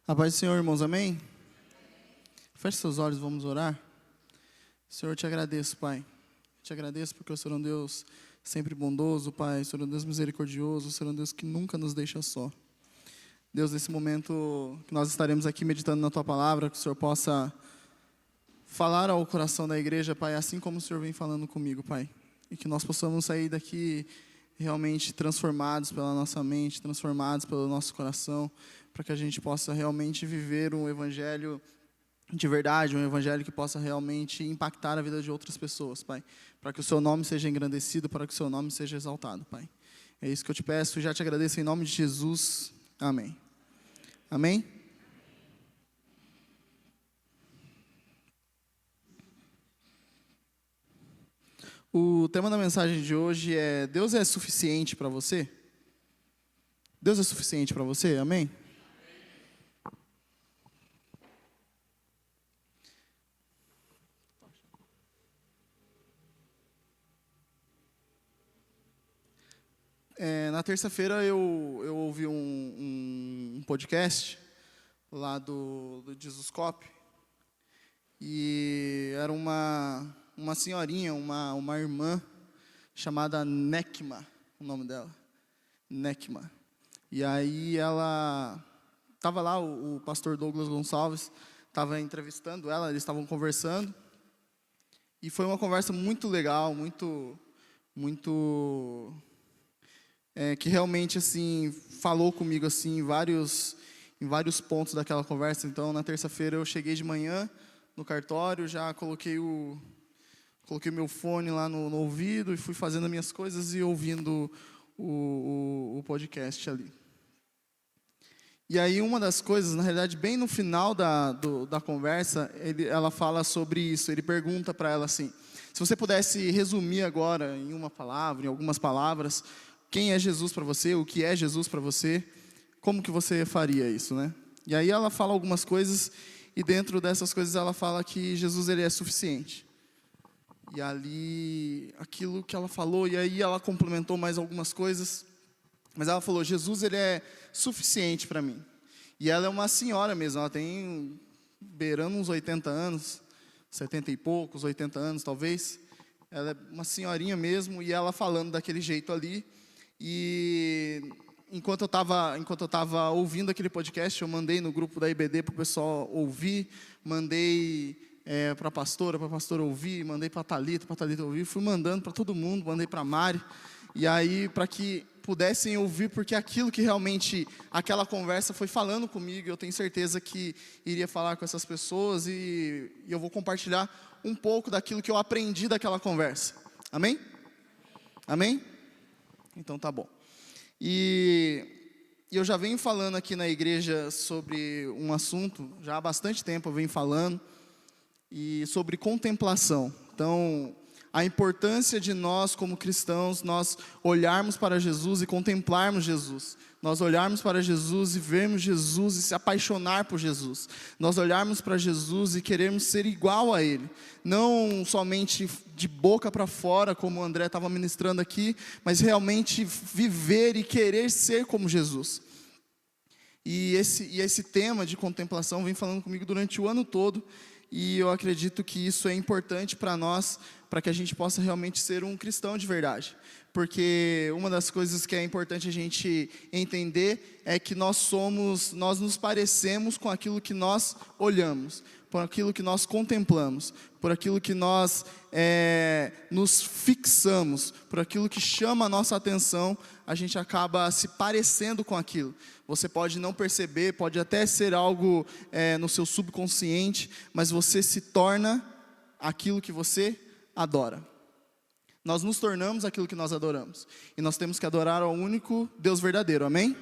A paz do Senhor, irmãos, amém? Feche seus olhos, vamos orar. Senhor, eu te agradeço, Pai. Te agradeço porque o Senhor é um Deus sempre bondoso, Pai. O Senhor é um Deus misericordioso, o Senhor é um Deus que nunca nos deixa só. Deus, nesse momento que nós estaremos aqui meditando na Tua Palavra, que o Senhor possa falar ao coração da igreja, Pai, assim como o Senhor vem falando comigo, Pai. E que nós possamos sair daqui realmente transformados pela nossa mente, transformados pelo nosso coração, para que a gente possa realmente viver um evangelho de verdade, um evangelho que possa realmente impactar a vida de outras pessoas, Pai. Para que o Seu nome seja engrandecido, para que o Seu nome seja exaltado, Pai. É isso que eu te peço e já te agradeço em nome de Jesus. Amém. Amém? O tema da mensagem de hoje é: Deus é suficiente para você? Deus é suficiente para você? Amém? Na terça-feira eu ouvi um podcast lá do Jesuscope, e era uma senhorinha, uma irmã chamada Nekma, o nome dela, Nekma. E aí ela estava lá, o pastor Douglas Gonçalves estava entrevistando ela, eles estavam conversando, e foi uma conversa muito legal, muito que realmente assim falou comigo assim em vários pontos daquela conversa. Então, na terça-feira eu cheguei de manhã no cartório, já coloquei o meu fone lá no ouvido e fui fazendo as minhas coisas e ouvindo o podcast ali. E aí uma das coisas, na realidade, bem no final da conversa, ela fala sobre isso. Ele pergunta para ela assim: se você pudesse resumir agora em uma palavra, em algumas palavras, quem é Jesus para você, o que é Jesus para você, como que você faria isso, né? E aí ela fala algumas coisas, e dentro dessas coisas ela fala que Jesus, ele é suficiente. E ali, aquilo que ela falou, e aí ela complementou mais algumas coisas, mas ela falou: Jesus, ele é suficiente para mim. E ela é uma senhora mesmo, ela tem beirando uns 80 anos, 70 e poucos, 80 anos talvez. Ela é uma senhorinha mesmo, e ela falando daquele jeito ali. E enquanto eu estava ouvindo aquele podcast, eu mandei no grupo da IBD para o pessoal ouvir, mandei para a pastora ouvir, mandei para a Thalita ouvir, fui mandando para todo mundo, mandei para a Mari, e aí para que pudessem ouvir, porque aquilo que realmente, aquela conversa foi falando comigo, eu tenho certeza que iria falar com essas pessoas, e eu vou compartilhar um pouco daquilo que eu aprendi daquela conversa. Amém? Amém? Então tá bom. E eu já venho falando aqui na igreja sobre um assunto, já há bastante tempo eu venho falando, e sobre contemplação. Então, a importância de nós como cristãos, nós olharmos para Jesus e contemplarmos Jesus. Nós olharmos para Jesus e vermos Jesus e se apaixonar por Jesus. Nós olharmos para Jesus e queremos ser igual a Ele. Não somente de boca para fora, como o André estava ministrando aqui, mas realmente viver e querer ser como Jesus. E esse tema de contemplação vem falando comigo durante o ano todo, e eu acredito que isso é importante para nós, para que a gente possa realmente ser um cristão de verdade. Porque uma das coisas que é importante a gente entender é que nós nos parecemos com aquilo que nós olhamos, por aquilo que nós contemplamos, por aquilo que nós nos fixamos, por aquilo que chama a nossa atenção, a gente acaba se parecendo com aquilo. Você pode não perceber, pode até ser algo no seu subconsciente, mas você se torna aquilo que você adora. Nós nos tornamos aquilo que nós adoramos. E nós temos que adorar ao único Deus verdadeiro, amém?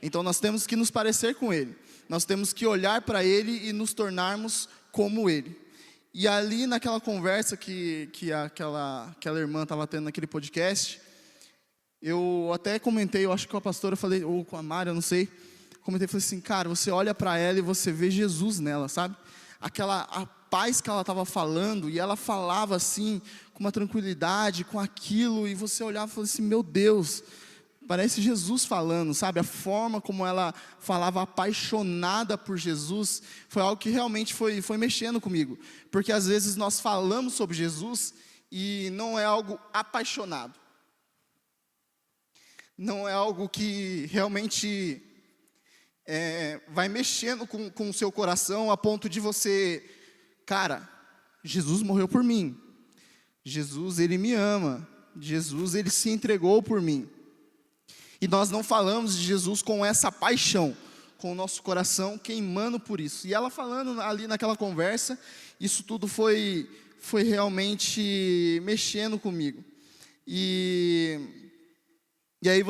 Então nós temos que nos parecer com Ele. Nós temos que olhar para Ele e nos tornarmos como Ele. E ali naquela conversa que aquela irmã estava tendo naquele podcast, eu até comentei, eu acho que com a pastora, falei, ou com a Mari, eu não sei, comentei, falei assim: cara, você olha para ela e você vê Jesus nela, sabe? A paz que ela estava falando, e ela falava assim, com uma tranquilidade, com aquilo, e você olhava e falava assim: meu Deus, Parece Jesus falando, sabe? A forma como ela falava apaixonada por Jesus foi algo que realmente foi mexendo comigo. Porque às vezes nós falamos sobre Jesus e não é algo apaixonado. Não é algo que realmente vai mexendo com o seu coração a ponto de você, cara, Jesus morreu por mim. Jesus, Ele me ama. Jesus, Ele se entregou por mim. E nós não falamos de Jesus com essa paixão, com o nosso coração queimando por isso. E ela falando ali naquela conversa, isso tudo foi realmente mexendo comigo. E aí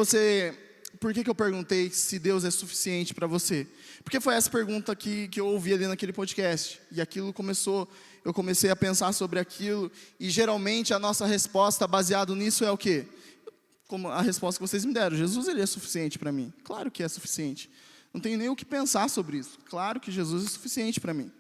por que eu perguntei se Deus é suficiente para você? Porque foi essa pergunta que eu ouvi ali naquele podcast. E eu comecei a pensar sobre aquilo. E geralmente a nossa resposta baseada nisso é o quê? Como a resposta que vocês me deram, Jesus, Ele é suficiente para mim. Claro que é suficiente. Não tenho nem o que pensar sobre isso. Claro que Jesus é suficiente para mim.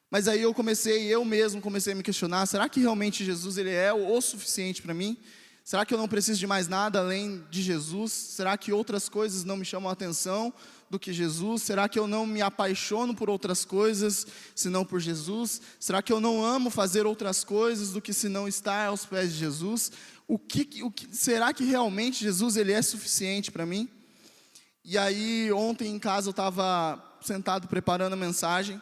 Mas aí eu mesmo comecei a me questionar, será que realmente Jesus, Ele é o suficiente para mim? Será que eu não preciso de mais nada além de Jesus? Será que outras coisas não me chamam a atenção do que Jesus? Será que eu não me apaixono por outras coisas, senão por Jesus? Será que eu não amo fazer outras coisas do que se não estar aos pés de Jesus? Será que realmente Jesus, Ele é suficiente para mim? E aí ontem em casa eu estava sentado preparando a mensagem,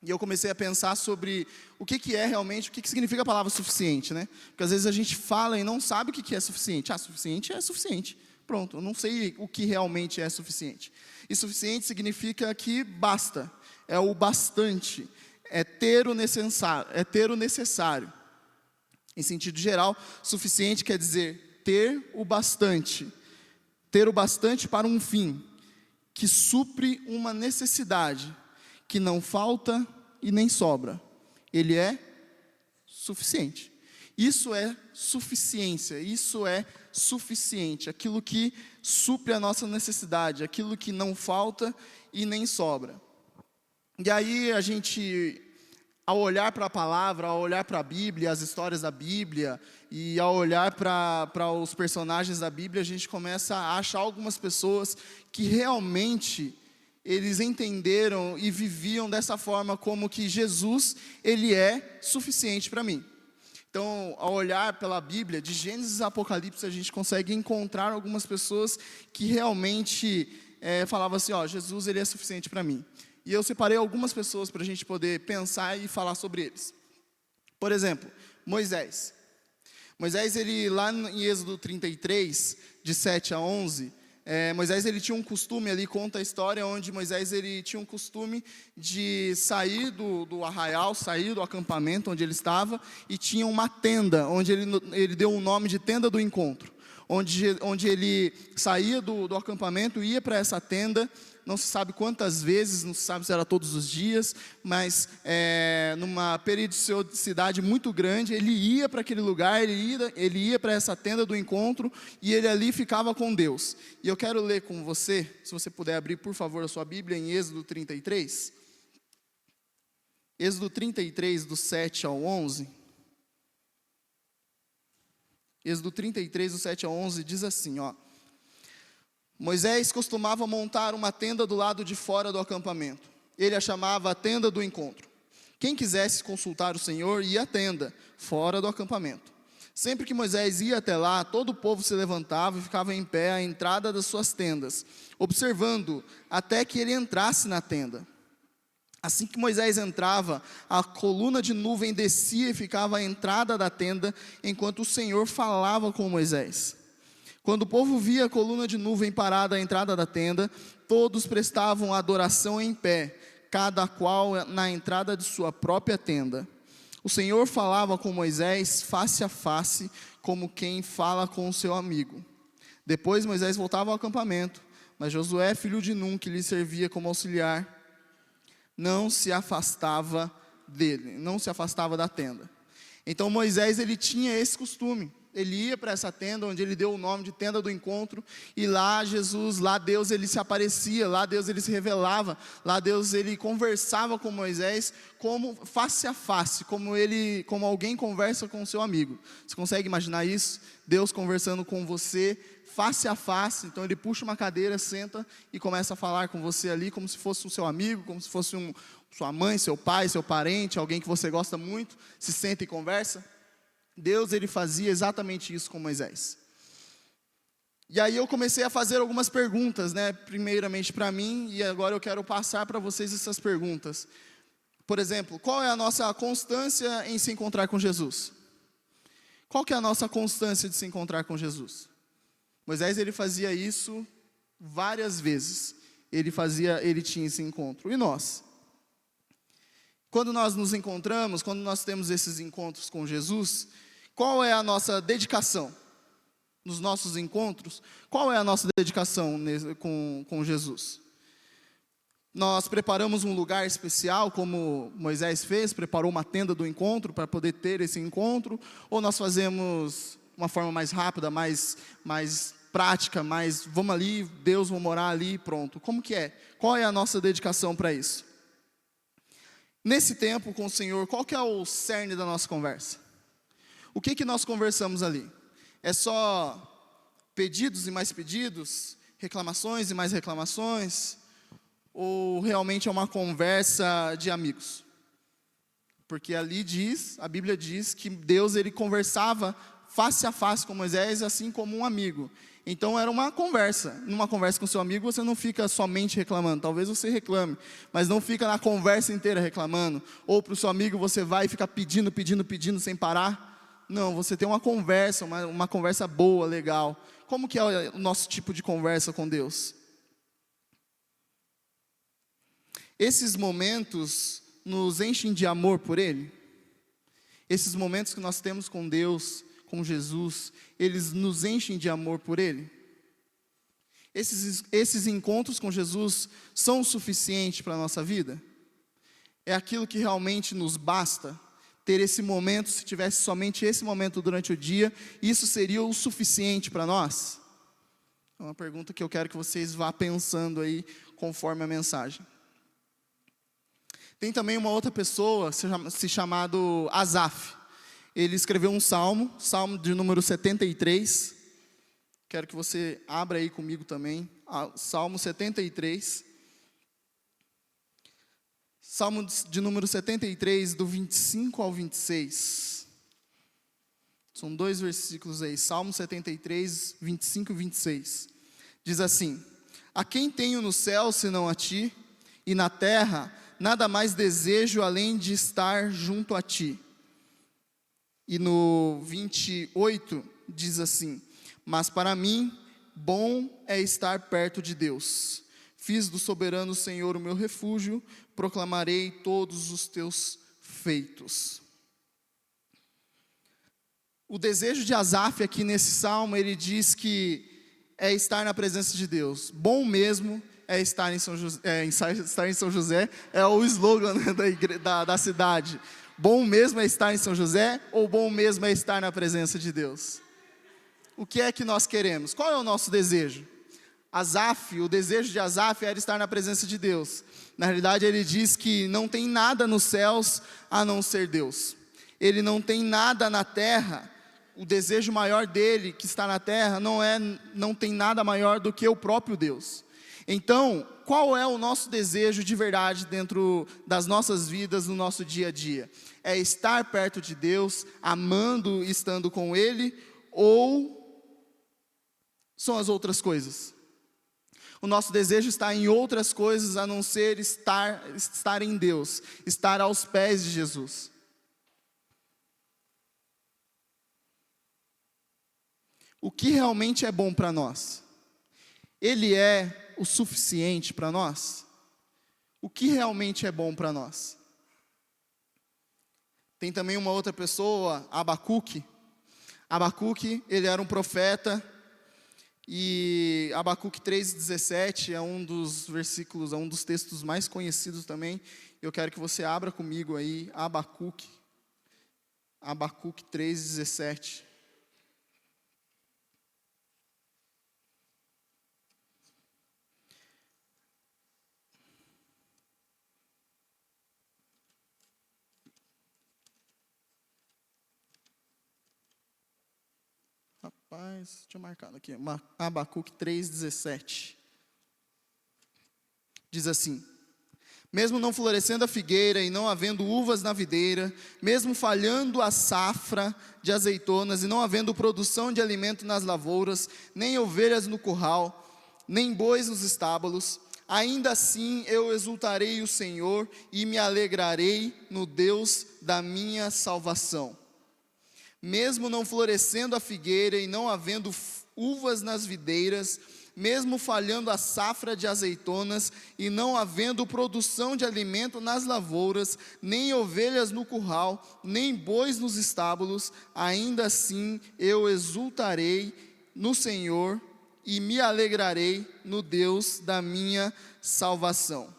e eu comecei a pensar sobre o que é realmente, o que significa a palavra suficiente, né? Porque às vezes a gente fala e não sabe o que é suficiente. Suficiente é suficiente. Pronto, eu não sei o que realmente é suficiente. E suficiente significa que basta, é o bastante, é ter o necessário. Em sentido geral, suficiente quer dizer ter o bastante para um fim, que supre uma necessidade, que não falta e nem sobra. Ele é suficiente. Isso é suficiência, isso é suficiente, aquilo que supre a nossa necessidade, aquilo que não falta e nem sobra. E aí a gente, ao olhar para a palavra, ao olhar para a Bíblia, as histórias da Bíblia, e ao olhar para os personagens da Bíblia, a gente começa a achar algumas pessoas que realmente eles entenderam e viviam dessa forma, como que Jesus, Ele é suficiente para mim. Então, ao olhar pela Bíblia, de Gênesis a Apocalipse, a gente consegue encontrar algumas pessoas que realmente falavam assim, Jesus, Ele é suficiente para mim. E eu separei algumas pessoas para a gente poder pensar e falar sobre eles. Por exemplo, Moisés. Moisés, ele lá em Êxodo 33, de 7 a 11, Moisés, ele tinha um costume, ali conta a história, onde Moisés, ele tinha um costume de sair do arraial, sair do acampamento onde ele estava, e tinha uma tenda, onde ele deu o nome de tenda do encontro, onde ele saía do acampamento, ia para essa tenda, não se sabe quantas vezes, não se sabe se era todos os dias, mas numa periodicidade muito grande, ele ia para aquele lugar, ele ia para essa tenda do encontro, e ele ali ficava com Deus. E eu quero ler com você, se você puder abrir por favor a sua Bíblia em Êxodo 33. Êxodo 33, do 7 ao 11. Êxodo 33, do 7 ao 11, diz assim, Moisés costumava montar uma tenda do lado de fora do acampamento. Ele a chamava a tenda do encontro. Quem quisesse consultar o Senhor ia à tenda, fora do acampamento. Sempre que Moisés ia até lá, todo o povo se levantava e ficava em pé à entrada das suas tendas, observando até que ele entrasse na tenda. Assim que Moisés entrava, a coluna de nuvem descia e ficava à entrada da tenda, enquanto o Senhor falava com Moisés. Quando o povo via a coluna de nuvem parada à entrada da tenda, todos prestavam adoração em pé, cada qual na entrada de sua própria tenda. O Senhor falava com Moisés face a face, como quem fala com o seu amigo. Depois Moisés voltava ao acampamento, mas Josué, filho de Num, que lhe servia como auxiliar, não se afastava da tenda. Então Moisés, ele tinha esse costume. ele ia para essa tenda, onde ele deu o nome de tenda do encontro, e lá Deus ele se aparecia, lá Deus ele se revelava, lá Deus ele conversava com Moisés, como face a face, como alguém conversa com o seu amigo. Você consegue imaginar isso? Deus conversando com você, face a face. Então ele puxa uma cadeira, senta e começa a falar com você ali, como se fosse o seu amigo, como se fosse sua mãe, seu pai, seu parente, alguém que você gosta muito, se senta e conversa. Deus ele fazia exatamente isso com Moisés. E aí eu comecei a fazer algumas perguntas, primeiramente para mim, e agora eu quero passar para vocês essas perguntas. Por exemplo, qual é a nossa constância em se encontrar com Jesus? Qual que é a nossa constância de se encontrar com Jesus? Moisés ele fazia isso várias vezes. Ele tinha esse encontro. E nós? Quando nós nos encontramos, quando nós temos esses encontros com Jesus, qual é a nossa dedicação nos nossos encontros? Qual é a nossa dedicação com Jesus? Nós preparamos um lugar especial, como Moisés fez, preparou uma tenda do encontro para poder ter esse encontro, ou nós fazemos uma forma mais rápida, mais prática, mais vamos ali, Deus vai morar ali e pronto. Como que é? Qual é a nossa dedicação para isso? Nesse tempo com o Senhor, qual que é o cerne da nossa conversa? O que nós conversamos ali? É só pedidos e mais pedidos? Reclamações e mais reclamações? Ou realmente é uma conversa de amigos? Porque ali a Bíblia diz que Deus ele conversava face a face com Moisés, assim como um amigo. Então era uma conversa. Numa conversa com seu amigo, você não fica somente reclamando. Talvez você reclame, mas não fica na conversa inteira reclamando. Ou para o seu amigo você vai e fica pedindo sem parar. Não, você tem uma conversa, uma conversa boa, legal. Como que é o nosso tipo de conversa com Deus? Esses momentos nos enchem de amor por Ele. Esses momentos que nós temos com Deus, com Jesus, eles nos enchem de amor por Ele. Esses encontros com Jesus são o suficiente para a nossa vida? É aquilo que realmente nos basta? Ter esse momento, se tivesse somente esse momento durante o dia, isso seria o suficiente para nós? É uma pergunta que eu quero que vocês vá pensando aí, conforme a mensagem. Tem também uma outra pessoa, se chamado Asaf. Ele escreveu um salmo de número 73. Quero que você abra aí comigo também, Salmo 73. Salmo de número 73, do 25 ao 26. São 2 versículos aí, Salmo 73, 25 e 26. Diz assim: A quem tenho no céu senão a ti, e na terra nada mais desejo além de estar junto a ti. E no 28 diz assim: Mas para mim, bom é estar perto de Deus. Fiz do soberano Senhor o meu refúgio, proclamarei todos os teus feitos. O desejo de Asaf aqui nesse salmo, ele diz que é estar na presença de Deus. Bom mesmo é estar em São José, estar em São José é o slogan da cidade. Bom mesmo é estar em São José, ou bom mesmo é estar na presença de Deus? O que é que nós queremos? Qual é o nosso desejo? O desejo de Asaf era estar na presença de Deus. Na realidade, ele diz que não tem nada nos céus a não ser Deus. Ele não tem nada na terra. O desejo maior dele, que está na terra, não tem nada maior do que o próprio Deus. Então, qual é o nosso desejo de verdade dentro das nossas vidas, no nosso dia a dia? É estar perto de Deus, amando e estando com Ele, ou são as outras coisas? O nosso desejo está em outras coisas a não ser estar em Deus, estar aos pés de Jesus. O que realmente é bom para nós? Ele é o suficiente para nós? O que realmente é bom para nós? Tem também uma outra pessoa, Abacuque. Abacuque, ele era um profeta, e Abacuque 3,17 é um dos versículos, é um dos textos mais conhecidos também. Eu quero que você abra comigo aí, Abacuque 3,17. Rapaz, tinha marcado aqui. Abacuque 3,17. Diz assim: mesmo não florescendo a figueira e não havendo uvas na videira, mesmo falhando a safra de azeitonas e não havendo produção de alimento nas lavouras, nem ovelhas no curral, nem bois nos estábulos, ainda assim eu exultarei o Senhor e me alegrarei no Deus da minha salvação. Mesmo não florescendo a figueira e não havendo uvas nas videiras, mesmo falhando a safra de azeitonas e não havendo produção de alimento nas lavouras, nem ovelhas no curral, nem bois nos estábulos, ainda assim eu exultarei no Senhor e me alegrarei no Deus da minha salvação.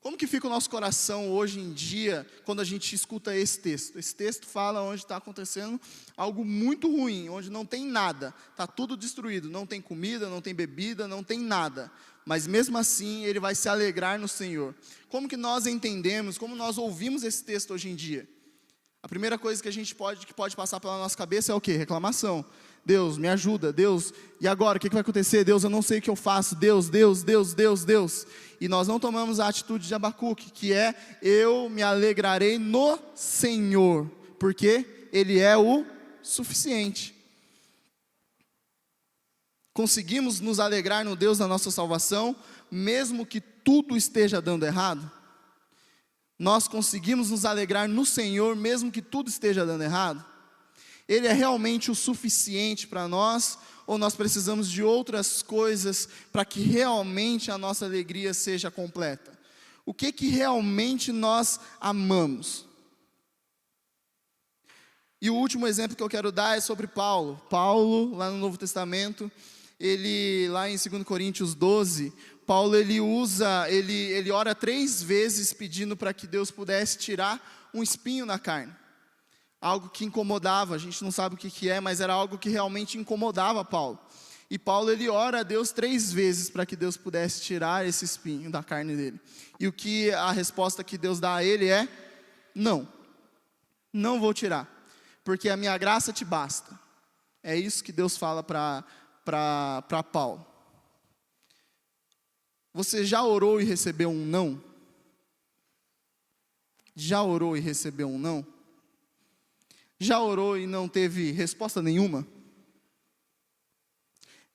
Como que fica o nosso coração hoje em dia, quando a gente escuta esse texto? Esse texto fala onde está acontecendo algo muito ruim, onde não tem nada, está tudo destruído, não tem comida, não tem bebida, não tem nada. Mas mesmo assim, ele vai se alegrar no Senhor. Como que nós entendemos, como nós ouvimos esse texto hoje em dia? A primeira coisa que pode passar pela nossa cabeça é o quê? Reclamação. Deus, me ajuda, Deus, e agora, o que vai acontecer? Deus, eu não sei o que eu faço, Deus. E nós não tomamos a atitude de Abacuque, que é, eu me alegrarei no Senhor, porque Ele é o suficiente. Conseguimos nos alegrar no Deus da nossa salvação, mesmo que tudo esteja dando errado? Nós conseguimos nos alegrar no Senhor, mesmo que tudo esteja dando errado? Ele é realmente o suficiente para nós, ou nós precisamos de outras coisas para que realmente a nossa alegria seja completa? O que realmente nós amamos? E o último exemplo que eu quero dar é sobre Paulo. Paulo, lá no Novo Testamento, ele, lá em 2 Coríntios 12, Paulo ele ora 3 vezes pedindo para que Deus pudesse tirar um espinho na carne. Algo que incomodava, a gente não sabe o que é, mas era algo que realmente incomodava Paulo. E Paulo ele ora a Deus 3 vezes para que Deus pudesse tirar esse espinho da carne dele. E a resposta que Deus dá a ele é: não vou tirar, porque a minha graça te basta. É isso que Deus fala para Paulo. Você já orou e recebeu um não? Já orou e recebeu um não? Já orou e não teve resposta nenhuma?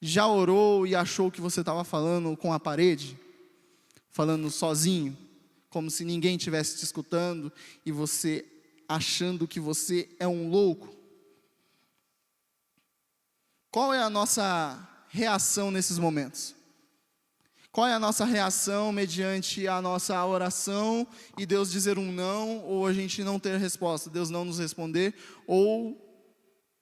Já orou e achou que você estava falando com a parede? Falando sozinho? Como se ninguém estivesse te escutando e você achando que você é um louco? Qual é a nossa reação nesses momentos? Qual é a nossa reação mediante a nossa oração e Deus dizer um não, ou a gente não ter resposta, Deus não nos responder, ou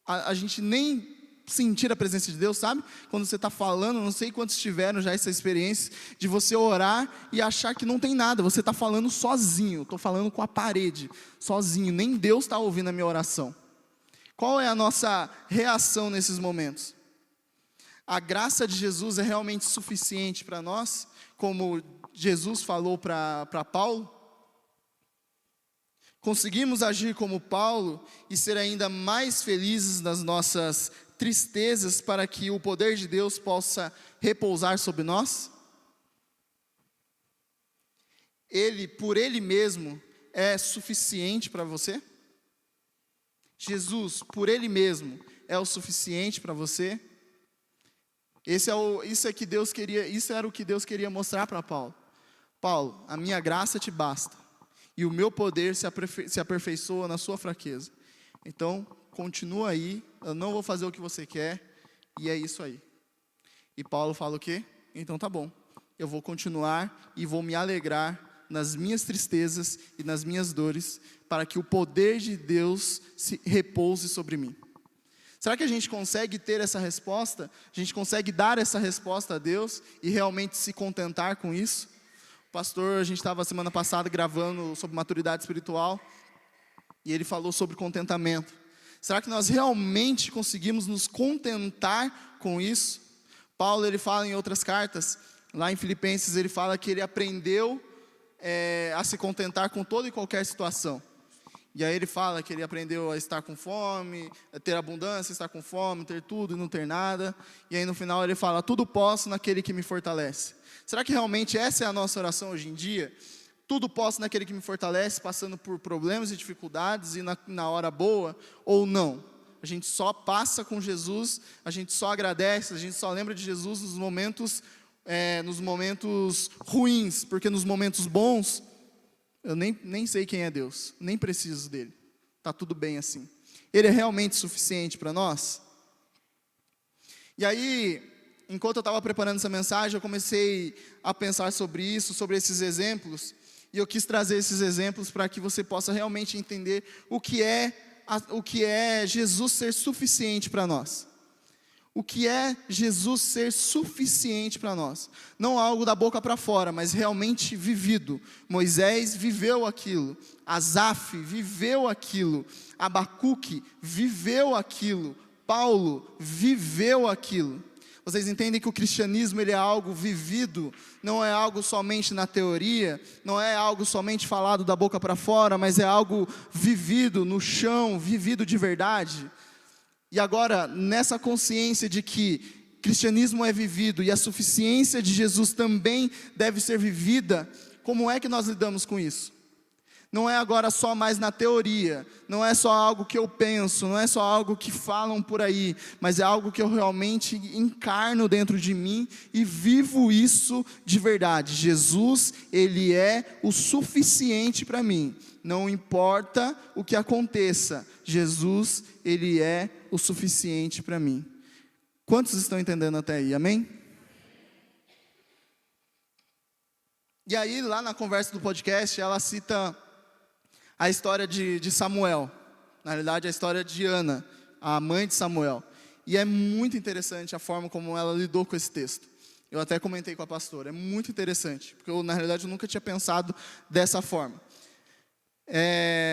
a gente nem sentir a presença de Deus, sabe? Quando você está falando, não sei quantos tiveram já essa experiência de você orar e achar que não tem nada, você está falando sozinho, estou falando com a parede, sozinho, nem Deus está ouvindo a minha oração. Qual é a nossa reação nesses momentos? A graça de Jesus é realmente suficiente para nós, como Jesus falou para Paulo? Conseguimos agir como Paulo e ser ainda mais felizes nas nossas tristezas para que o poder de Deus possa repousar sobre nós? Ele, por Ele mesmo, é suficiente para você? Jesus, por Ele mesmo, é o suficiente para você? Isso era o que Deus queria mostrar para Paulo. Paulo, a minha graça te basta, e o meu poder se aperfeiçoa na sua fraqueza. Então, continua aí, eu não vou fazer o que você quer, e é isso aí. E Paulo fala o quê? Então tá bom, eu vou continuar e vou me alegrar nas minhas tristezas e nas minhas dores, para que o poder de Deus se repouse sobre mim. Será que a gente consegue ter essa resposta? A gente consegue dar essa resposta a Deus e realmente se contentar com isso? Pastor, a gente estava semana passada gravando sobre maturidade espiritual e ele falou sobre contentamento. Será que nós realmente conseguimos nos contentar com isso? Paulo ele fala em outras cartas, lá em Filipenses ele fala que ele aprendeu a se contentar com toda e qualquer situação. E aí ele fala que ele aprendeu a estar com fome, a ter abundância, estar com fome, ter tudo e não ter nada. E aí no final ele fala, tudo posso naquele que me fortalece. Será que realmente essa é a nossa oração hoje em dia? Tudo posso naquele que me fortalece, passando por problemas e dificuldades e na hora boa, ou não? A gente só passa com Jesus, a gente só agradece, a gente só lembra de Jesus nos momentos ruins, porque nos momentos bons, eu nem sei quem é Deus, nem preciso dele, está tudo bem assim. Ele é realmente suficiente para nós? E aí, enquanto eu estava preparando essa mensagem, eu comecei a pensar sobre isso, sobre esses exemplos, e eu quis trazer esses exemplos para que você possa realmente entender o que é Jesus ser suficiente para nós. O que é Jesus ser suficiente para nós? Não algo da boca para fora, mas realmente vivido. Moisés viveu aquilo, Asaf viveu aquilo, Abacuque viveu aquilo, Paulo viveu aquilo. Vocês entendem que o cristianismo ele é algo vivido, não é algo somente na teoria, não é algo somente falado da boca para fora, mas é algo vivido no chão, vivido de verdade. E agora, nessa consciência de que cristianismo é vivido e a suficiência de Jesus também deve ser vivida, como é que nós lidamos com isso? Não é agora só mais na teoria, não é só algo que eu penso, não é só algo que falam por aí, mas é algo que eu realmente encarno dentro de mim e vivo isso de verdade. Jesus, Ele é o suficiente para mim, não importa o que aconteça, Jesus, Ele é o suficiente para mim. Quantos estão entendendo até aí, amém? E aí, lá na conversa do podcast, ela cita a história de Samuel, na realidade a história de Ana, a mãe de Samuel, e é muito interessante a forma como ela lidou com esse texto. Eu até comentei com a pastora, é muito interessante, porque na realidade eu nunca tinha pensado dessa forma.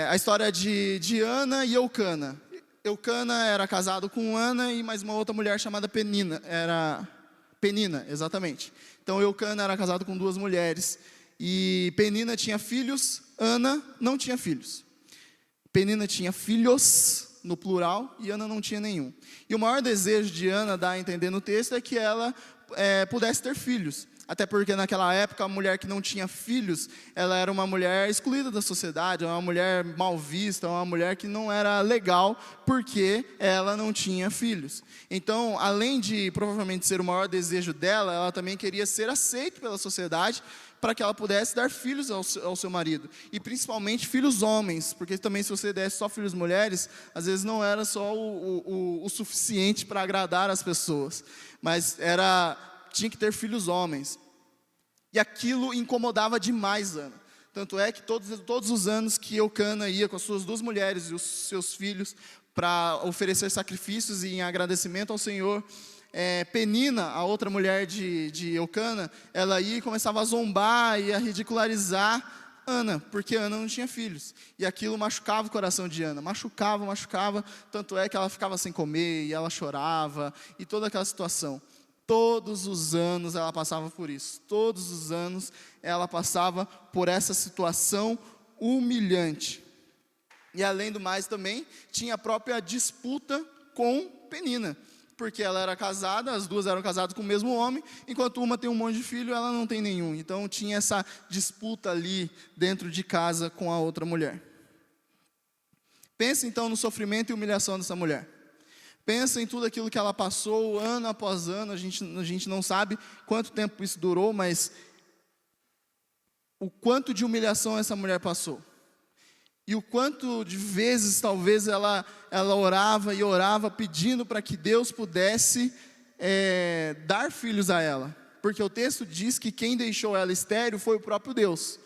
A história de Ana e Eucana. Eucana era casado com Ana e mais uma outra mulher chamada Penina, exatamente. Então Eucana era casado com duas mulheres, e Penina tinha filhos, Ana não tinha filhos. Penina tinha filhos, no plural, e Ana não tinha nenhum. E o maior desejo de Ana, dá a entender no texto, é que ela pudesse ter filhos. Até porque naquela época a mulher que não tinha filhos, ela era uma mulher excluída da sociedade, uma mulher mal vista, uma mulher que não era legal, porque ela não tinha filhos. Então, além de provavelmente ser o maior desejo dela, ela também queria ser aceita pela sociedade, para que ela pudesse dar filhos ao seu marido, e principalmente filhos homens, porque também se você desse só filhos mulheres, às vezes não era só o suficiente para agradar as pessoas, mas tinha que ter filhos homens, e aquilo incomodava demais Ana, tanto é que todos os anos que Eucana ia com as suas duas mulheres e os seus filhos, para oferecer sacrifícios em agradecimento ao Senhor, Penina, a outra mulher de Eucana, ela ia e começava a zombar e a ridicularizar Ana, porque Ana não tinha filhos, e aquilo machucava o coração de Ana, machucava, tanto é que ela ficava sem comer, e ela chorava, e toda aquela situação. Todos os anos ela passava por isso, todos os anos ela passava por essa situação humilhante. E além do mais também, tinha a própria disputa com Penina, porque ela era casada, as duas eram casadas com o mesmo homem, enquanto uma tem um monte de filho, ela não tem nenhum. Então tinha essa disputa ali dentro de casa com a outra mulher. Pensa então no sofrimento e humilhação dessa mulher. Pensa em tudo aquilo que ela passou, ano após ano, a gente não sabe quanto tempo isso durou, mas o quanto de humilhação essa mulher passou. E o quanto de vezes, talvez, ela orava e orava, pedindo para que Deus pudesse dar filhos a ela. Porque o texto diz que quem deixou ela estéril foi o próprio Deus.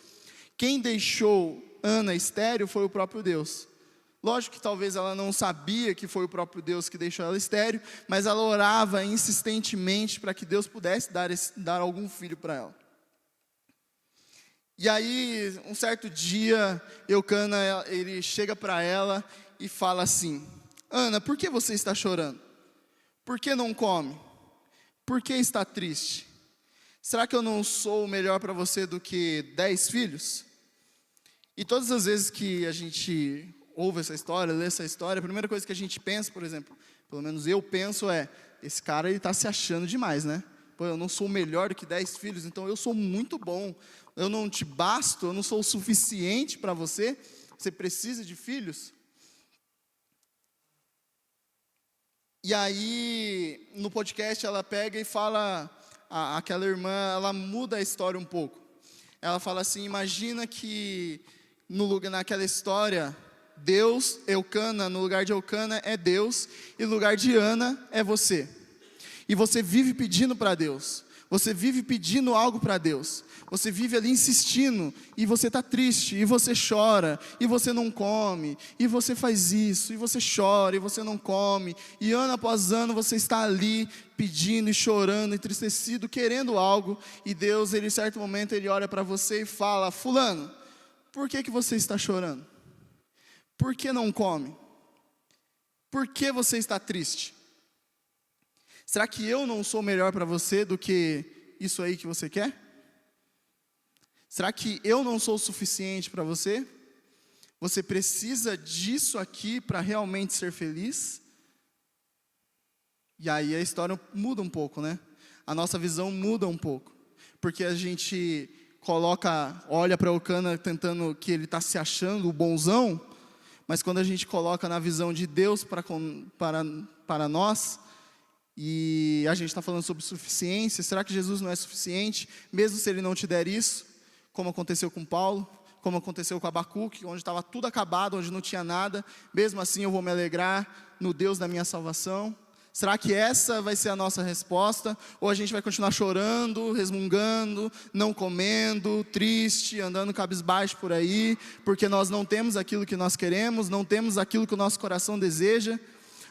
Quem deixou Ana estéril foi o próprio Deus. Lógico que talvez ela não sabia que foi o próprio Deus que deixou ela estéril, mas ela orava insistentemente para que Deus pudesse dar algum filho para ela. E aí, um certo dia, Eucana, ele chega para ela e fala assim: Ana, por que você está chorando? Por que não come? Por que está triste? Será que eu não sou melhor para você do que 10 filhos? E todas as vezes que a gente ouve essa história, lê essa história, a primeira coisa que a gente pensa, por exemplo, pelo menos eu penso esse cara, ele está se achando demais, né? Pô, eu não sou melhor do que 10 filhos, então eu sou muito bom. Eu não te basto, eu não sou o suficiente para você. Você precisa de filhos? E aí, no podcast, ela pega e fala, aquela irmã, ela muda a história um pouco. Ela fala assim, imagina que naquela história, Deus, Eucana, no lugar de Eucana é Deus, e no lugar de Ana é você. E você vive pedindo para Deus, você vive pedindo algo para Deus, você vive ali insistindo, e você está triste, e você chora, e você não come, e você faz isso, e você chora, e você não come, e ano após ano você está ali pedindo e chorando, entristecido, querendo algo, e Deus, em certo momento, Ele olha para você e fala, fulano, por que você está chorando? Por que não come? Por que você está triste? Será que eu não sou melhor para você do que isso aí que você quer? Será que eu não sou o suficiente para você? Você precisa disso aqui para realmente ser feliz? E aí a história muda um pouco, né? A nossa visão muda um pouco. Porque a gente olha para o Eucana tentando que ele está se achando o bonzão, mas quando a gente coloca na visão de Deus para nós, e a gente está falando sobre suficiência, será que Jesus não é suficiente, mesmo se Ele não te der isso, como aconteceu com Paulo, como aconteceu com Abacuque, onde estava tudo acabado, onde não tinha nada, mesmo assim eu vou me alegrar no Deus da minha salvação? Será que essa vai ser a nossa resposta? Ou a gente vai continuar chorando, resmungando, não comendo, triste, andando cabisbaixo por aí, porque nós não temos aquilo que nós queremos, não temos aquilo que o nosso coração deseja?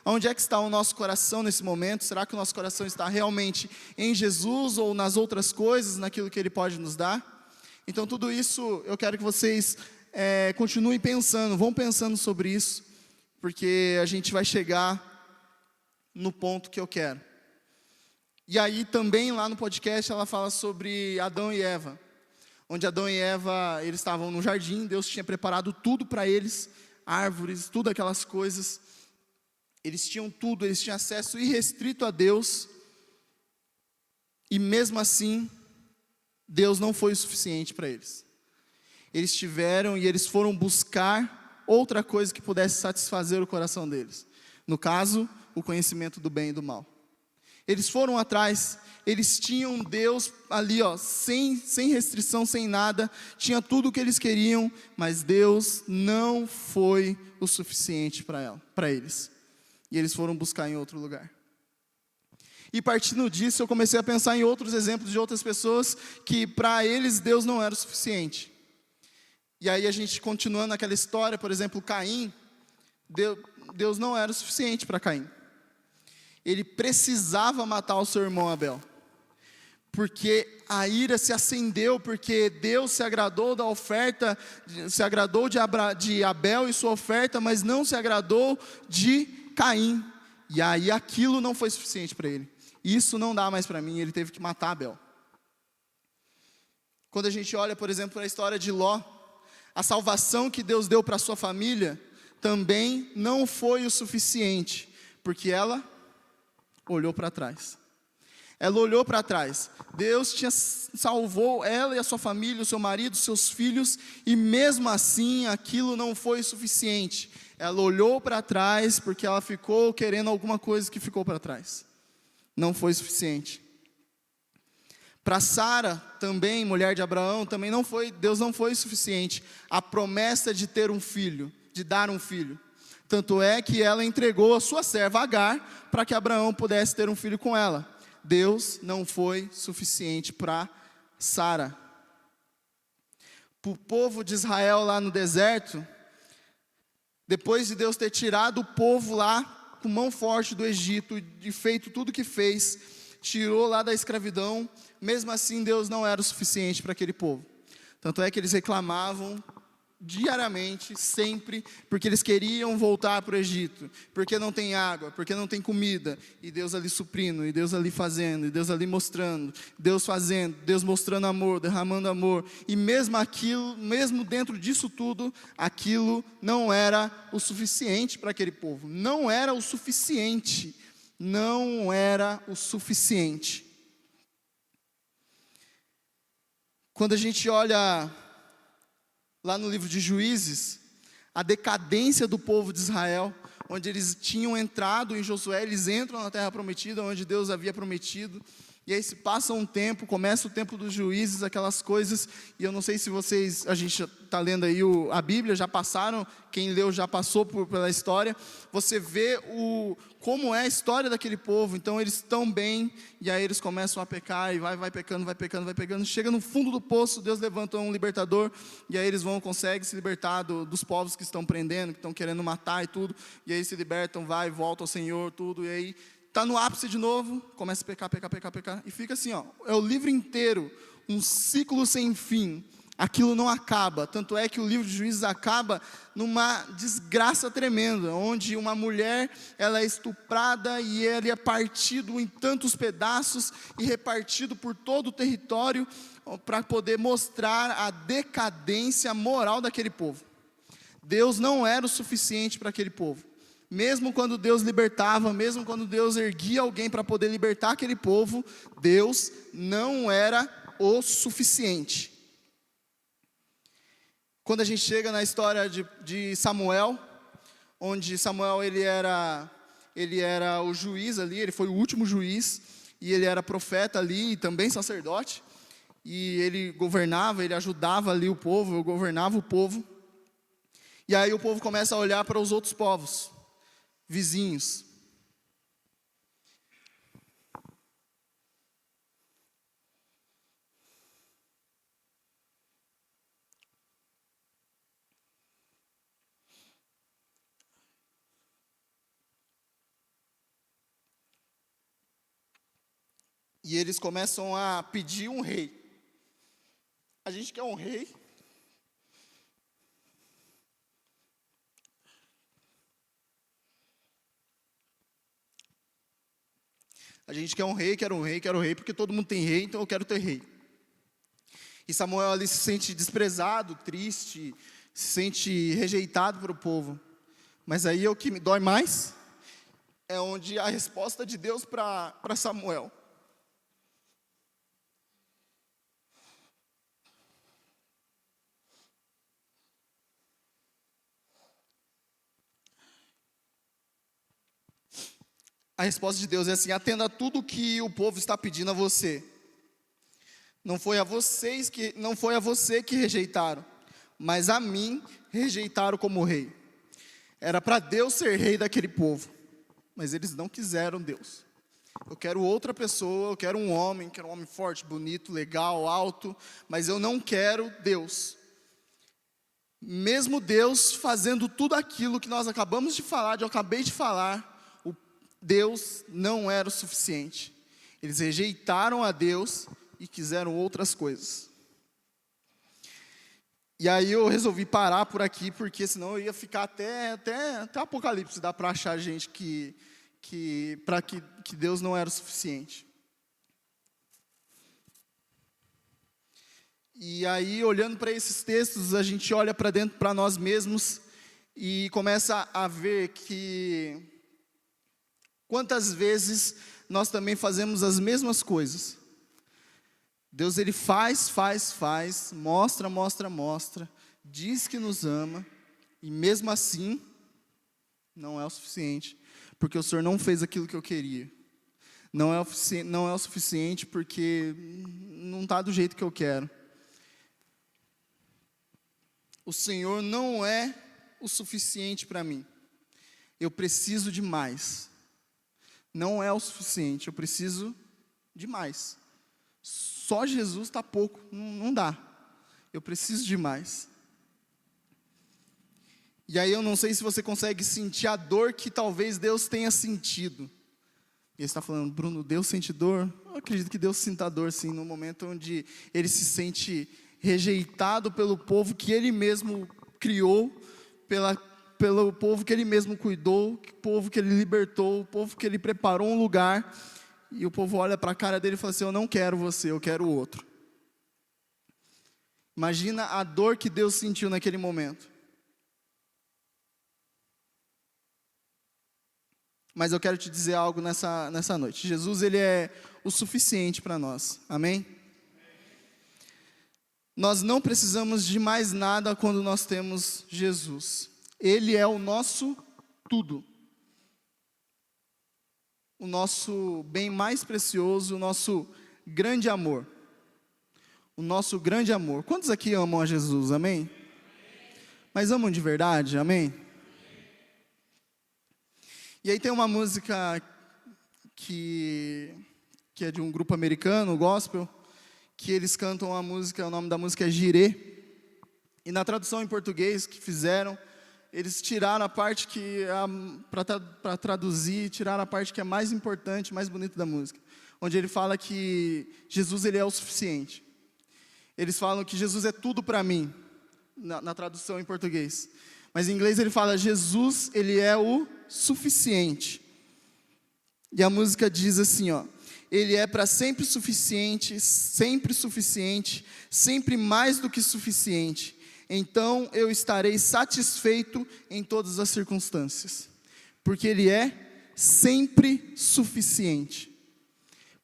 Onde é que está o nosso coração nesse momento? Será que o nosso coração está realmente em Jesus ou nas outras coisas, naquilo que Ele pode nos dar? Então tudo isso eu quero que vocês continuem pensando, vão pensando sobre isso, porque a gente vai chegar no ponto que eu quero. E aí também lá no podcast ela fala sobre Adão e Eva, onde Adão e Eva, eles estavam no jardim, Deus tinha preparado tudo para eles, árvores, tudo aquelas coisas, eles tinham tudo, eles tinham acesso irrestrito a Deus, e mesmo assim, Deus não foi o suficiente para eles. Eles tiveram e eles foram buscar outra coisa que pudesse satisfazer o coração deles. No caso, o conhecimento do bem e do mal. Eles foram atrás, eles tinham Deus ali, sem restrição, sem nada, tinha tudo o que eles queriam, mas Deus não foi o suficiente para eles. E eles foram buscar em outro lugar. E partindo disso, eu comecei a pensar em outros exemplos de outras pessoas que para eles Deus não era o suficiente. E aí a gente continuando aquela história, por exemplo, Caim, Deus não era o suficiente para Caim. Ele precisava matar o seu irmão Abel. Porque a ira se acendeu, porque Deus se agradou da oferta, se agradou de Abel e sua oferta, mas não se agradou de Caim. E aí aquilo não foi suficiente para ele. Isso não dá mais para mim, ele teve que matar Abel. Quando a gente olha, por exemplo, para a história de Ló, a salvação que Deus deu para a sua família também não foi o suficiente, porque ela olhou para trás. Ela olhou para trás. Deus salvou ela e a sua família, o seu marido, os seus filhos, e mesmo assim aquilo não foi suficiente. Ela olhou para trás porque ela ficou querendo alguma coisa que ficou para trás. Não foi suficiente. Para Sara, também, mulher de Abraão, Deus não foi suficiente. A promessa de ter um filho, de dar um filho. Tanto é que ela entregou a sua serva Agar para que Abraão pudesse ter um filho com ela. Deus não foi suficiente para Sara. Para o povo de Israel lá no deserto, depois de Deus ter tirado o povo lá com mão forte do Egito e feito tudo o que fez, tirou lá da escravidão, mesmo assim Deus não era o suficiente para aquele povo. Tanto é que eles reclamavam diariamente, sempre, porque eles queriam voltar para o Egito, porque não tem água, porque não tem comida, e Deus ali suprindo, e Deus ali fazendo, e Deus ali mostrando, Deus fazendo, Deus mostrando amor, derramando amor, e mesmo aquilo, mesmo dentro disso tudo, aquilo não era o suficiente para aquele povo, não era o suficiente, não era o suficiente. Quando a gente olha lá no livro de Juízes, a decadência do povo de Israel, onde eles tinham entrado em Josué, eles entram na terra prometida, onde Deus havia prometido, e aí se passa um tempo, começa o tempo dos juízes, aquelas coisas, e eu não sei se vocês, a gente está lendo aí a Bíblia, já passaram, quem leu já passou pela história, você vê como é a história daquele povo, então eles estão bem, e aí eles começam a pecar, e vai pecando, chega no fundo do poço, Deus levanta um libertador, e aí eles conseguem se libertar dos povos que estão prendendo, que estão querendo matar e tudo, e aí se libertam, voltam ao Senhor, tudo, e aí está no ápice de novo, começa a pecar, e fica assim, é o livro inteiro, um ciclo sem fim, aquilo não acaba, tanto é que o livro de Juízes acaba numa desgraça tremenda, onde uma mulher, ela é estuprada, e ele é partido em tantos pedaços, e repartido por todo o território, para poder mostrar a decadência moral daquele povo. Deus não era o suficiente para aquele povo. Mesmo quando Deus libertava, mesmo quando Deus erguia alguém para poder libertar aquele povo, Deus não era o suficiente. Quando a gente chega na história de Samuel, onde Samuel ele era o juiz ali, ele foi o último juiz, e ele era profeta ali, e também sacerdote, e ele governava, ele ajudava ali o povo, governava o povo, e aí o povo começa a olhar para os outros povos, vizinhos. E eles começam a pedir um rei. A gente quer um rei. A gente quer um rei, quero um rei, porque todo mundo tem rei, então eu quero ter rei. E Samuel ali se sente desprezado, triste, se sente rejeitado pelo povo. Mas aí o que me dói mais é onde a resposta de Deus para Samuel. A resposta de Deus é assim: atenda a tudo que o povo está pedindo a você. Não foi a você que rejeitaram, mas a mim rejeitaram como rei. Era para Deus ser rei daquele povo, mas eles não quiseram Deus. Eu quero outra pessoa, eu quero um homem forte, bonito, legal, alto, mas eu não quero Deus. Mesmo Deus fazendo tudo aquilo que nós acabamos de falar, eu acabei de falar, Deus não era o suficiente. Eles rejeitaram a Deus e quiseram outras coisas. E aí eu resolvi parar por aqui, porque senão eu ia ficar até Apocalipse, dá para achar gente que Deus não era o suficiente. E aí, olhando para esses textos, a gente olha para dentro, para nós mesmos, e começa a ver que quantas vezes nós também fazemos as mesmas coisas. Deus ele faz, mostra, diz que nos ama, e mesmo assim, não é o suficiente, porque o Senhor não fez aquilo que eu queria. Não é o suficiente porque não está do jeito que eu quero. O Senhor não é o suficiente para mim. Eu preciso de mais. Não é o suficiente, eu preciso de mais. Só Jesus está pouco, não dá. Eu preciso de mais. E aí eu não sei se você consegue sentir a dor que talvez Deus tenha sentido. E ele está falando: Bruno, Deus sente dor? Eu acredito que Deus sinta dor sim, no momento onde ele se sente rejeitado pelo povo que ele mesmo criou, pelo povo que Ele mesmo cuidou, o povo que Ele libertou, o povo que Ele preparou um lugar, e o povo olha para a cara dele e fala assim: eu não quero você, eu quero o outro. Imagina a dor que Deus sentiu naquele momento. Mas eu quero te dizer algo nessa noite. Jesus, Ele é o suficiente para nós. Amém? Nós não precisamos de mais nada quando nós temos Jesus. Ele é o nosso tudo. O nosso bem mais precioso, o nosso grande amor. O nosso grande amor. Quantos aqui amam a Jesus? Amém? Mas amam de verdade? Amém? E aí tem uma música que é de um grupo americano, gospel, que eles cantam a música, o nome da música é Jirê. E na tradução em português que fizeram, eles tiraram a parte que, para traduzir, tiraram a parte que é mais importante, mais bonita da música. Onde ele fala que Jesus, Ele é o suficiente. Eles falam que Jesus é tudo para mim, na tradução em português. Mas em inglês ele fala: Jesus, Ele é o suficiente. E a música diz assim, ó: Ele é para sempre suficiente, sempre mais do que suficiente. Então eu estarei satisfeito em todas as circunstâncias, porque Ele é sempre suficiente.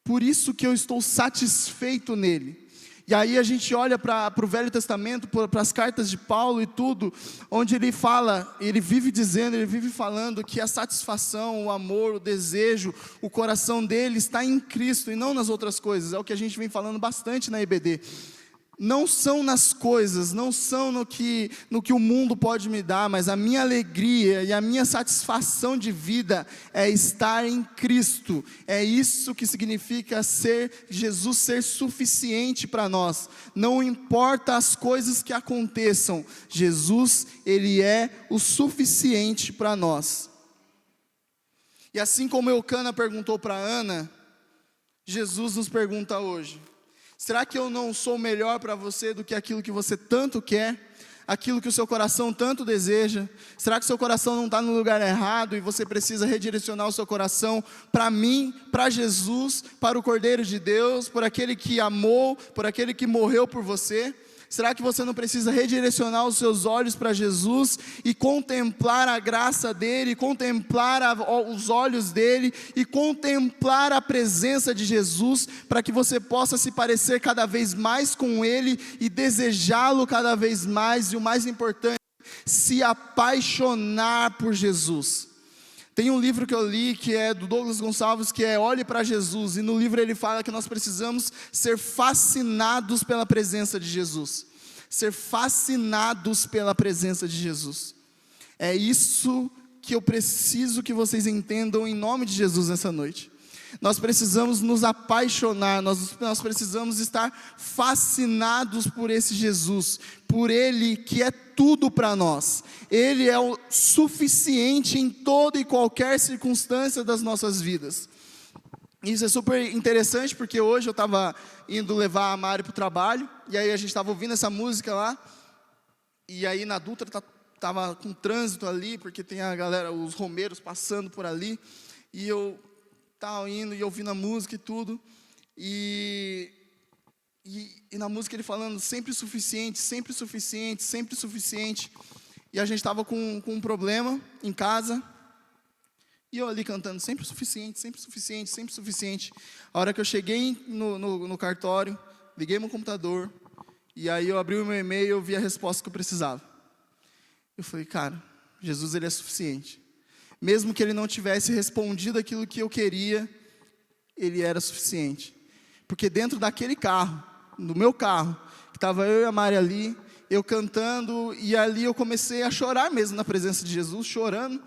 Por isso que eu estou satisfeito nele. E aí a gente olha para o Velho Testamento, para as cartas de Paulo e tudo, onde ele fala, ele vive dizendo, ele vive falando que a satisfação, o amor, o desejo, o coração dele está em Cristo e não nas outras coisas. É o que a gente vem falando bastante na IBD. Não são nas coisas, não são no que o mundo pode me dar, mas a minha alegria e a minha satisfação de vida é estar em Cristo. É isso que significa Jesus ser suficiente para nós. Não importa as coisas que aconteçam, Jesus, Ele é o suficiente para nós. E assim como Eucana perguntou para Ana, Jesus nos pergunta hoje: será que eu não sou melhor para você do que aquilo que você tanto quer? Aquilo que o seu coração tanto deseja? Será que seu coração não está no lugar errado e você precisa redirecionar o seu coração para mim, para Jesus, para o Cordeiro de Deus, por aquele que amou, por aquele que morreu por você? Será que você não precisa redirecionar os seus olhos para Jesus e contemplar a graça dEle, contemplar os olhos dEle e contemplar a presença de Jesus, para que você possa se parecer cada vez mais com Ele e desejá-lo cada vez mais, e o mais importante, se apaixonar por Jesus? Tem um livro que eu li, que é do Douglas Gonçalves, que é Olhe para Jesus, e no livro ele fala que nós precisamos ser fascinados pela presença de Jesus. Ser fascinados pela presença de Jesus. É isso que eu preciso que vocês entendam em nome de Jesus nessa noite. Nós precisamos nos apaixonar, nós precisamos estar fascinados por esse Jesus, por Ele que é tudo para nós. Ele é o suficiente em toda e qualquer circunstância das nossas vidas. Isso é super interessante, porque hoje eu estava indo levar a Mari para o trabalho, e aí a gente estava ouvindo essa música lá, e aí na Dutra estava com trânsito ali, porque tem a galera, os romeiros passando por ali, e eu estava indo e ouvindo a música e tudo, e na música ele falando sempre suficiente, sempre suficiente, sempre suficiente, e a gente estava com um problema em casa, e eu ali cantando sempre suficiente, sempre suficiente, sempre suficiente. A hora que eu cheguei no cartório, liguei meu computador, e aí eu abri o meu e-mail e eu vi a resposta que eu precisava. Eu falei: cara, Jesus, Ele é suficiente. Mesmo que Ele não tivesse respondido aquilo que eu queria, Ele era suficiente. Porque dentro daquele carro, no meu carro, que estava eu e a Mari ali, eu cantando, e ali eu comecei a chorar mesmo na presença de Jesus, chorando,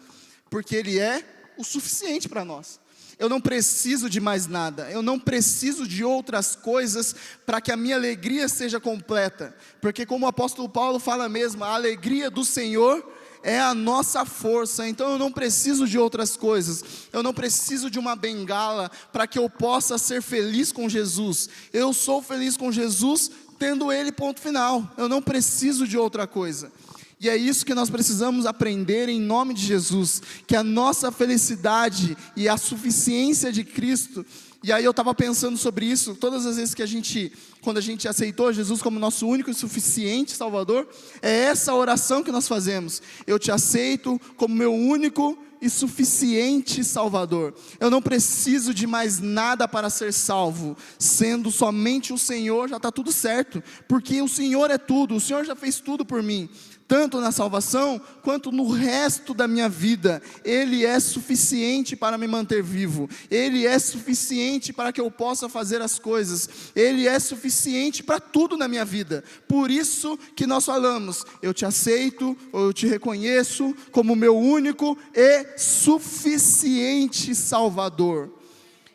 porque Ele é o suficiente para nós. Eu não preciso de mais nada, eu não preciso de outras coisas para que a minha alegria seja completa, porque como o apóstolo Paulo fala mesmo, a alegria do Senhor é a nossa força. Então eu não preciso de outras coisas, eu não preciso de uma bengala para que eu possa ser feliz com Jesus. Eu sou feliz com Jesus tendo Ele, ponto final. Eu não preciso de outra coisa. E é isso que nós precisamos aprender em nome de Jesus, que a nossa felicidade e a suficiência de Cristo. E aí eu estava pensando sobre isso, todas as vezes que quando a gente aceitou Jesus como nosso único e suficiente Salvador, é essa oração que nós fazemos: eu te aceito como meu único e suficiente Salvador. Eu não preciso de mais nada para ser salvo, sendo somente o Senhor, já está tudo certo, porque o Senhor é tudo, o Senhor já fez tudo por mim, tanto na salvação, quanto no resto da minha vida. Ele é suficiente para me manter vivo, Ele é suficiente para que eu possa fazer as coisas, Ele é suficiente para tudo na minha vida. Por isso que nós falamos: eu te aceito, ou eu te reconheço como meu único e suficiente Salvador.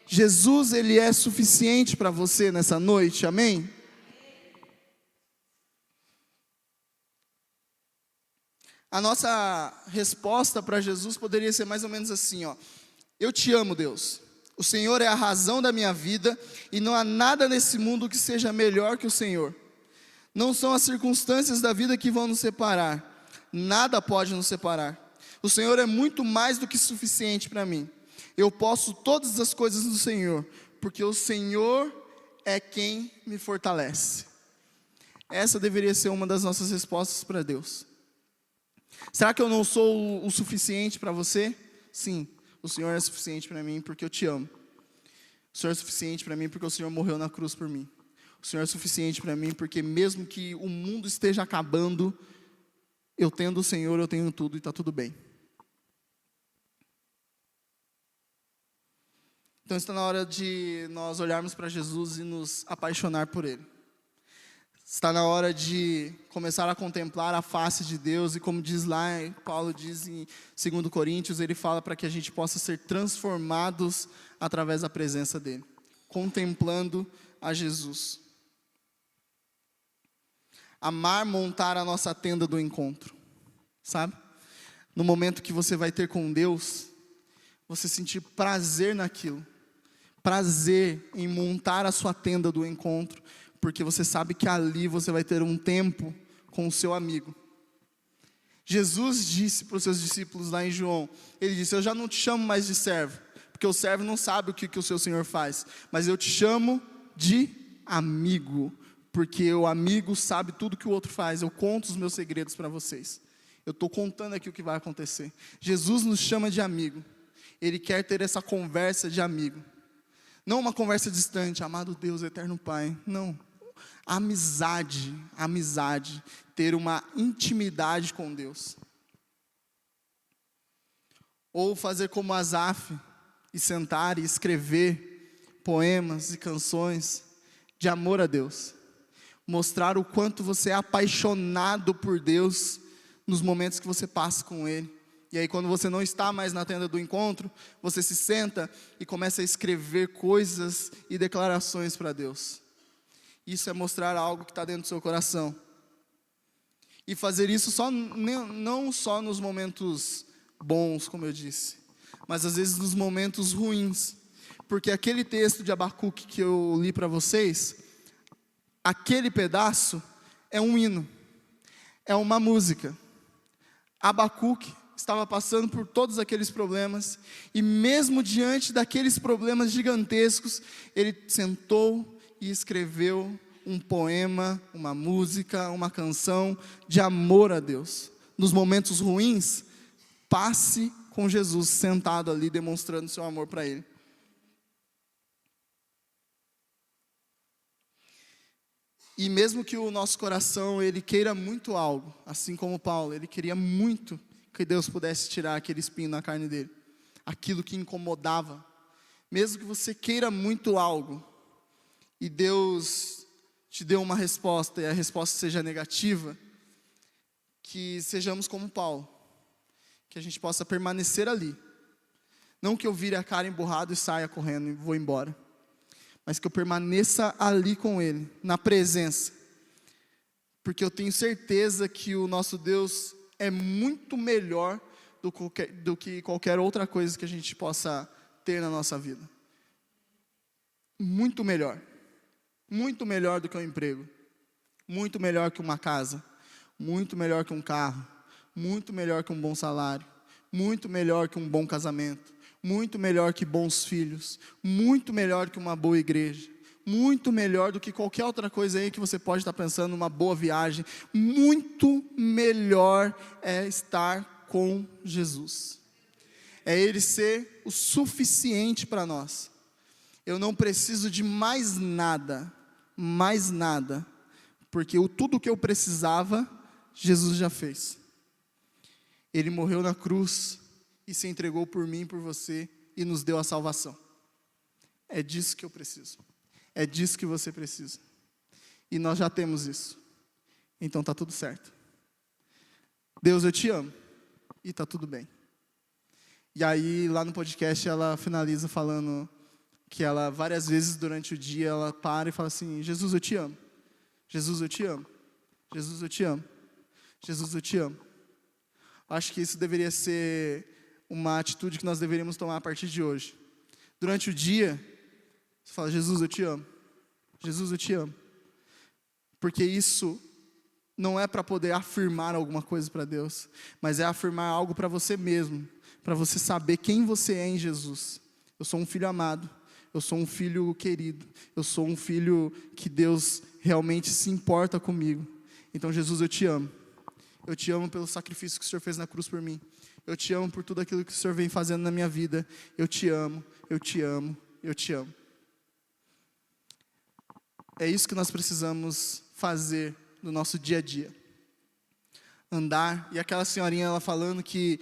Jesus, Ele é suficiente para você nessa noite, amém? A nossa resposta para Jesus poderia ser mais ou menos assim, ó: eu te amo, Deus, o Senhor é a razão da minha vida, e não há nada nesse mundo que seja melhor que o Senhor. Não são as circunstâncias da vida que vão nos separar, nada pode nos separar. O Senhor é muito mais do que suficiente para mim. Eu posso todas as coisas no Senhor, porque o Senhor é quem me fortalece. Essa deveria ser uma das nossas respostas para Deus. Será que eu não sou o suficiente para você? Sim, o Senhor é suficiente para mim porque eu te amo. O Senhor é suficiente para mim porque o Senhor morreu na cruz por mim. O Senhor é suficiente para mim porque mesmo que o mundo esteja acabando, eu tendo o Senhor, eu tenho tudo e está tudo bem. Então está na hora de nós olharmos para Jesus e nos apaixonar por Ele. Está na hora de começar a contemplar a face de Deus, e como diz lá, Paulo diz em 2 Coríntios, ele fala para que a gente possa ser transformados através da presença dEle, contemplando a Jesus. Amar montar a nossa tenda do encontro, sabe? No momento que você vai ter com Deus, você sentir prazer naquilo, prazer em montar a sua tenda do encontro, porque você sabe que ali você vai ter um tempo com o seu amigo. Jesus disse para os seus discípulos lá em João, ele disse: eu já não te chamo mais de servo, porque o servo não sabe o que o seu Senhor faz, mas eu te chamo de amigo, porque o amigo sabe tudo que o outro faz. Eu conto os meus segredos para vocês, eu estou contando aqui o que vai acontecer. Jesus nos chama de amigo, Ele quer ter essa conversa de amigo, não uma conversa distante, amado Deus, eterno Pai, não. Amizade, ter uma intimidade com Deus. Ou fazer como Asaf, e sentar e escrever poemas e canções de amor a Deus. Mostrar o quanto você é apaixonado por Deus nos momentos que você passa com Ele. E aí quando você não está mais na tenda do encontro, você se senta e começa a escrever coisas e declarações para Deus. Isso é mostrar algo que está dentro do seu coração. E fazer isso não só nos momentos bons, como eu disse, mas às vezes nos momentos ruins. Porque aquele texto de Abacuque que eu li para vocês, aquele pedaço é um hino, é uma música. Abacuque estava passando por todos aqueles problemas, e mesmo diante daqueles problemas gigantescos, ele sentou e escreveu um poema, uma música, uma canção de amor a Deus. Nos momentos ruins, passe com Jesus sentado ali, demonstrando seu amor para Ele. E mesmo que o nosso coração, ele queira muito algo, assim como Paulo, ele queria muito que Deus pudesse tirar aquele espinho na carne dele, aquilo que incomodava. Mesmo que você queira muito algo, e Deus te deu uma resposta, e a resposta seja negativa, que sejamos como Paulo, que a gente possa permanecer ali. Não que eu vire a cara emburrado e saia correndo e vou embora, mas que eu permaneça ali com Ele, na presença, porque eu tenho certeza que o nosso Deus é muito melhor do que qualquer outra coisa que a gente possa ter na nossa vida. Muito melhor do que um emprego, muito melhor que uma casa, muito melhor que um carro, muito melhor que um bom salário, muito melhor que um bom casamento, muito melhor que bons filhos, muito melhor que uma boa igreja, muito melhor do que qualquer outra coisa aí que você pode estar pensando, uma boa viagem. Muito melhor é estar com Jesus. É Ele ser o suficiente para nós. Eu não preciso de mais nada, porque tudo que eu precisava, Jesus já fez. Ele morreu na cruz e se entregou por mim e por você e nos deu a salvação. É disso que eu preciso. É disso que você precisa. E nós já temos isso. Então está tudo certo. Deus, eu te amo. E está tudo bem. E aí, lá no podcast, ela finaliza falando que ela, várias vezes durante o dia, ela para e fala assim: Jesus, eu te amo. Jesus, eu te amo. Jesus, eu te amo. Jesus, eu te amo. Acho que isso deveria ser uma atitude que nós deveríamos tomar a partir de hoje. Durante o dia, você fala: Jesus, eu te amo. Jesus, eu te amo. Porque isso não é para poder afirmar alguma coisa para Deus, mas é afirmar algo para você mesmo, para você saber quem você é em Jesus. Eu sou um filho amado, eu sou um filho querido, eu sou um filho que Deus realmente se importa comigo. Então, Jesus, eu te amo. Eu te amo pelo sacrifício que o Senhor fez na cruz por mim. Eu te amo por tudo aquilo que o Senhor vem fazendo na minha vida. Eu te amo, eu te amo, eu te amo. É isso que nós precisamos fazer no nosso dia a dia. Andar, e aquela senhorinha, ela falando que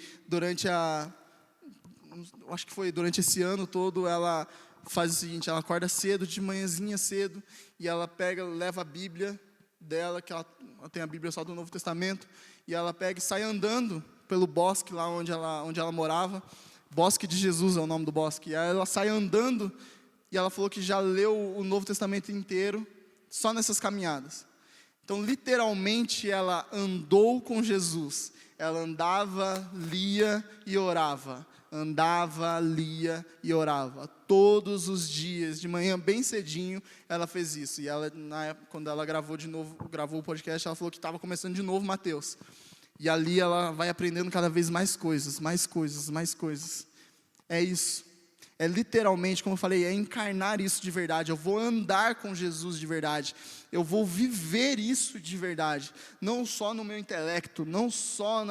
acho que foi durante esse ano todo, ela faz o seguinte: ela acorda cedo, de manhãzinha cedo, e ela leva a Bíblia dela, que ela tem a Bíblia só do Novo Testamento, e ela pega e sai andando pelo bosque lá onde ela morava. Bosque de Jesus é o nome do bosque. E aí ela sai andando, e ela falou que já leu o Novo Testamento inteiro só nessas caminhadas. Então, literalmente, ela andou com Jesus. Ela andava, lia e orava. Andava, lia e orava. Todos os dias, de manhã, bem cedinho, ela fez isso. E ela, na época, quando ela gravou o podcast, ela falou que estava começando de novo Mateus. E ali ela vai aprendendo cada vez mais coisas, mais coisas, mais coisas. É isso. É literalmente, como eu falei, é encarnar isso de verdade. Eu vou andar com Jesus de verdade. Eu vou viver isso de verdade. Não só no meu intelecto, não só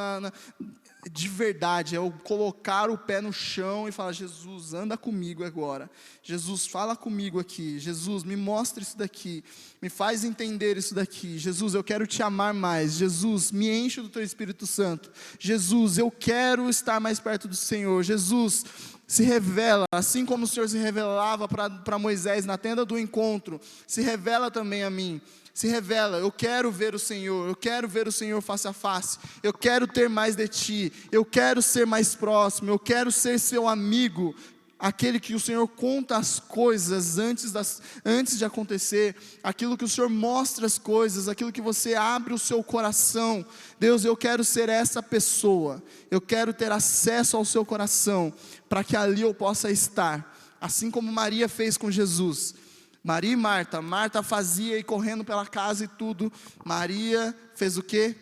de verdade. É eu colocar o pé no chão e falar: Jesus, anda comigo agora. Jesus, fala comigo aqui. Jesus, me mostra isso daqui. Me faz entender isso daqui. Jesus, eu quero te amar mais. Jesus, me enche do teu Espírito Santo. Jesus, eu quero estar mais perto do Senhor. Jesus, se revela, assim como o Senhor se revelava para Moisés na tenda do encontro, se revela também a mim. Se revela: eu quero ver o Senhor, eu quero ver o Senhor face a face, eu quero ter mais de Ti, eu quero ser mais próximo, eu quero ser seu amigo, aquele que o Senhor conta as coisas antes de acontecer, aquilo que o Senhor mostra as coisas, aquilo que você abre o seu coração. Deus, eu quero ser essa pessoa, eu quero ter acesso ao seu coração, para que ali eu possa estar, assim como Maria fez com Jesus. Maria e Marta fazia e correndo pela casa e tudo. Maria fez o quê?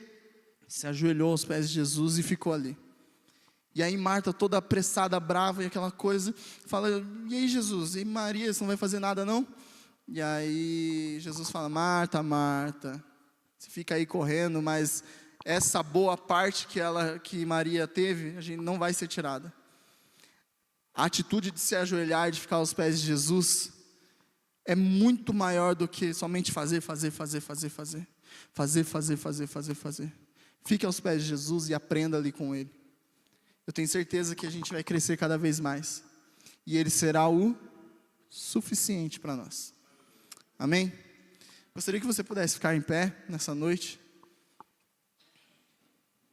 Se ajoelhou aos pés de Jesus e ficou ali. E aí Marta, toda apressada, brava e aquela coisa, fala: e aí Jesus, e Maria, você não vai fazer nada não? E aí Jesus fala: Marta, você fica aí correndo, mas essa boa parte que Maria teve, a gente não vai ser tirada. A atitude de se ajoelhar, de ficar aos pés de Jesus, é muito maior do que somente fazer. Fique aos pés de Jesus e aprenda ali com Ele. Eu tenho certeza que a gente vai crescer cada vez mais. E Ele será o suficiente para nós. Amém? Gostaria que você pudesse ficar em pé nessa noite.